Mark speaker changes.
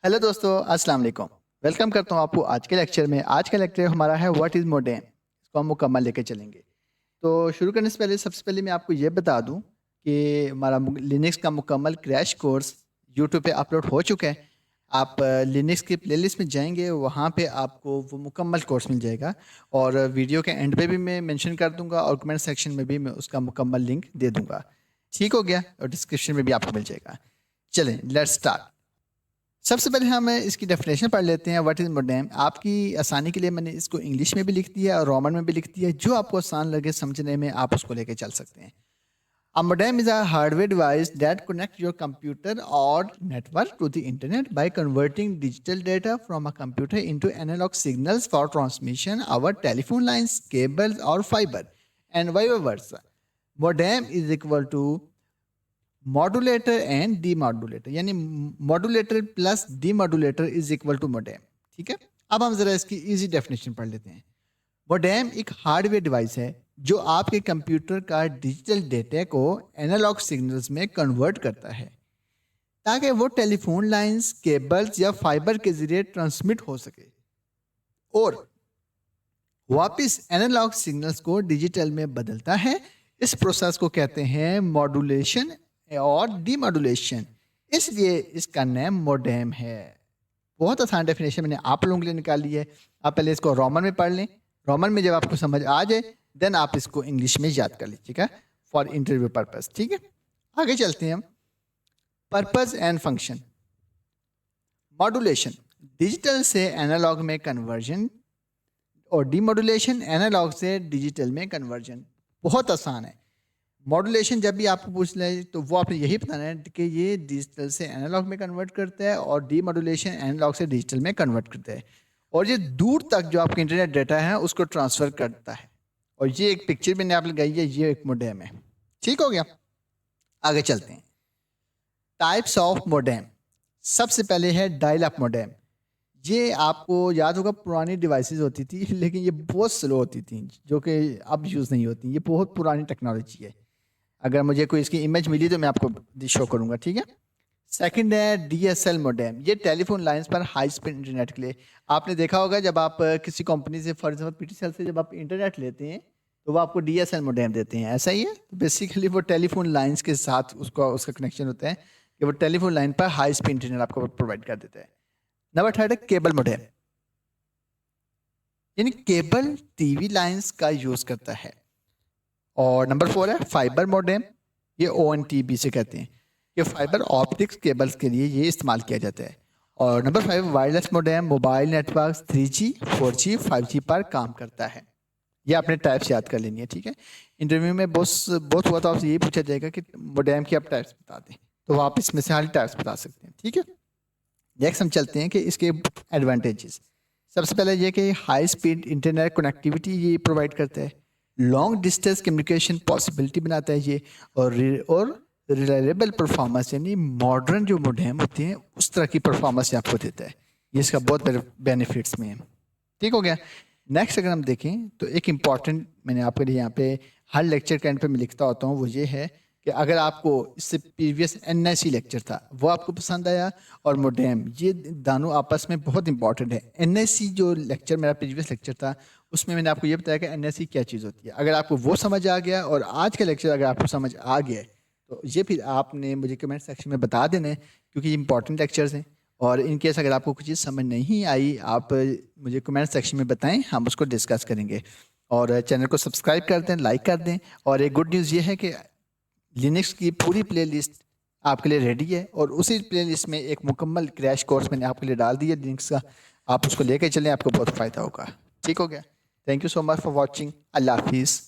Speaker 1: Hello दोस्तों, अस्सलाम वालेकुम। वेलकम करता हूँ आपको आज के लेक्चर में। आज का लेक्चर हमारा है व्हाट इज़ मोडेम। इसको हम मुकम्मल लेके चलेंगे। तो शुरू करने से पहले सबसे पहले मैं आपको ये बता दूँ कि हमारा लिनक्स का मुकम्मल क्रैश कोर्स यूट्यूब पे अपलोड हो चुका है। आप लिनक्स की प्लेलिस्ट में जाएंगे, वहाँ पे आपको वो मुकम्मल कोर्स मिल जाएगा और वीडियो के एंड पे भी मैं मेंशन कर दूंगा और कमेंट सेक्शन में भी मैं उसका मुकम्मल लिंक दे दूंगा। ठीक हो गया? और डिस्क्रिप्शन में भी आपको मिल जाएगा। चलें, लेट्स स्टार्ट। सबसे पहले हम इसकी डेफिनेशन पढ़ लेते हैं। What is modem. आपकी आसानी के लिए मैंने इसको इंग्लिश में भी लिख दिया और रोमन में भी लिख दिया। जो आपको आसान लगे समझने में आप उसको लेके चल सकते हैं। A modem is a hardware device that connects your computer or network to the internet by converting digital data from a computer into analog signals for transmission over telephone lines, cables, or fiber, and vice versa. Modem is equal to modulator and demodulator, यानी modulator plus demodulator is equal to modem. ठीक है, अब हम जरा इसकी easy definition पढ़ लेते हैं। मोडेम एक हार्डवेयर डिवाइस है जो आपके कंप्यूटर का डिजिटल डेटा को एनालॉग सिग्नल्स में कन्वर्ट करता है ताकि वो टेलीफोन लाइंस, केबल्स या फाइबर के जरिए ट्रांसमिट हो सके और वापस एनालॉग सिग्नल्स को डिजिटल में बदलता है। इस प्रोसेस को कहते हैं मॉड्यूलेशन और डीमॉड्यूलेशन, इसलिए इसका नाम मोडेम है। बहुत आसान डेफिनेशन मैंने आप लोगों के लिए निकाली है। आप पहले इसको रोमन में पढ़ लें। रोमन में जब आपको समझ आ जाए देन आप इसको इंग्लिश में याद कर लीजिएगा फॉर इंटरव्यू पर्पस। ठीक है, आगे चलते हैं हम। Purpose and function. Modulation digital से एनालॉग में कन्वर्जन और डीमॉड्यूलेशन एनालॉग से डिजिटल में कन्वर्जन। बहुत आसान है। मॉड्यूलेशन जब भी आपको पूछ ले तो वो आपने यही बताना है कि ये डिजिटल से एनालॉग में कन्वर्ट करता है और डीमॉड्यूलेशन एनालॉग से डिजिटल में कन्वर्ट करता है और ये दूर तक जो आपका इंटरनेट डाटा है उसको ट्रांसफर करता है। और ये एक पिक्चर मैंने आप लगाई है, ये एक मोडेम है। ठीक हो गया, आगे चलते हैं। Types of modem. सबसे पहले है डायल अप मोडेम। ये आपको याद होगा पुरानी डिवाइसेस होती थी लेकिन ये बहुत स्लो होती थी, जो कि अब यूज़ नहीं होती। ये बहुत पुरानी टेक्नोलॉजी है। अगर मुझे कोई इसकी इमेज मिली तो मैं आपको शो करूंगा। ठीक है, सेकंड है डीएसएल मोडेम। ये टेलीफोन लाइंस पर हाई स्पीड इंटरनेट के लिए। आपने देखा होगा जब आप किसी कंपनी से, फॉर एग्जांपल पीटीसीएल से, जब आप इंटरनेट लेते हैं तो वो आपको डीएसएल मोडेम देते हैं। ऐसा ही है, तो बेसिकली वो टेलीफोन लाइंस के साथ उसका कनेक्शन होता है कि वो टेलीफोन लाइन पर हाई स्पीड इंटरनेट आपको प्रोवाइड कर देता है। नंबर थर्ड है केबल मोडेम, यानी केबल टीवी लाइंस का यूज करता है। और नंबर फोर है फाइबर मोडेम। ये ONTB से कहते हैं। ये फाइबर ऑप्टिक्स केबल्स के लिए ये इस्तेमाल किया जाता है। और number five wireless modem mobile network 3G, 4G, 5G पर काम करता है। ये आपने टाइप्स याद कर लेनी है। ठीक है, इंटरव्यू में बहुत हुआ तो आपसे यही पूछा जाएगा कि मोडेम की आप टाइप्स बता दें, तो आप इसमें से हर टाइप्स बता सकते हैं। ठीक है, नेक्स्ट हम चलते हैं कि इसके एडवांटेजेस। सबसे पहले ये कि हाई स्पीड इंटरनेट कनेक्टिविटी ये प्रोवाइड करता है। लॉन्ग डिस्टेंस कम्युनिकेशन पॉसिबिलिटी बनाता है ये। और रिलायबल परफॉर्मेंस, यानी मॉडर्न जो मोडेम होते हैं उस तरह की परफॉर्मेंस आपको देता है। ये इसका बहुत बेनिफिट्स में है। ठीक हो गया। नेक्स्ट अगर हम देखें तो एक इम्पॉर्टेंट मैंने आपके लिए यहाँ पे हर लेक्चर के एंड पे मैं लिखता होता हूँ, वो ये है कि अगर आपको इससे प्रीवियस NIC लेक्चर था वो आपको पसंद आया और मोडेम, ये दोनों आपस में बहुत इंपॉर्टेंट है। NIC जो लेक्चर मेरा प्रीवियस लेक्चर था उसमें मैंने आपको ये बताया कि NIC क्या चीज़ होती है। अगर आपको वो समझ आ गया और आज का लेक्चर अगर आपको समझ आ गया तो ये फिर आपने मुझे कमेंट सेक्शन में बता देना है, क्योंकि ये इंपॉर्टेंट लेक्चर्स हैं। और इन केस अगर आपको कुछ चीज़ समझ नहीं आई आप मुझे कमेंट सेक्शन में बताएं, हम उसको डिस्कस करेंगे। और चैनल को सब्सक्राइब कर दें, लाइक कर दें। और एक गुड न्यूज़ ये है कि लिनक्स की पूरी प्लेलिस्ट आपके लिए रेडी है और उसी प्लेलिस्ट में एक मुकम्मल क्रैश कोर्स मैंने आपके लिए डाल दिया लिनक्स का। आप उसको लेकर चलें, आपको बहुत फ़ायदा होगा। ठीक हो गया। Thank you so much for watching. अल्लाह हाफिज़।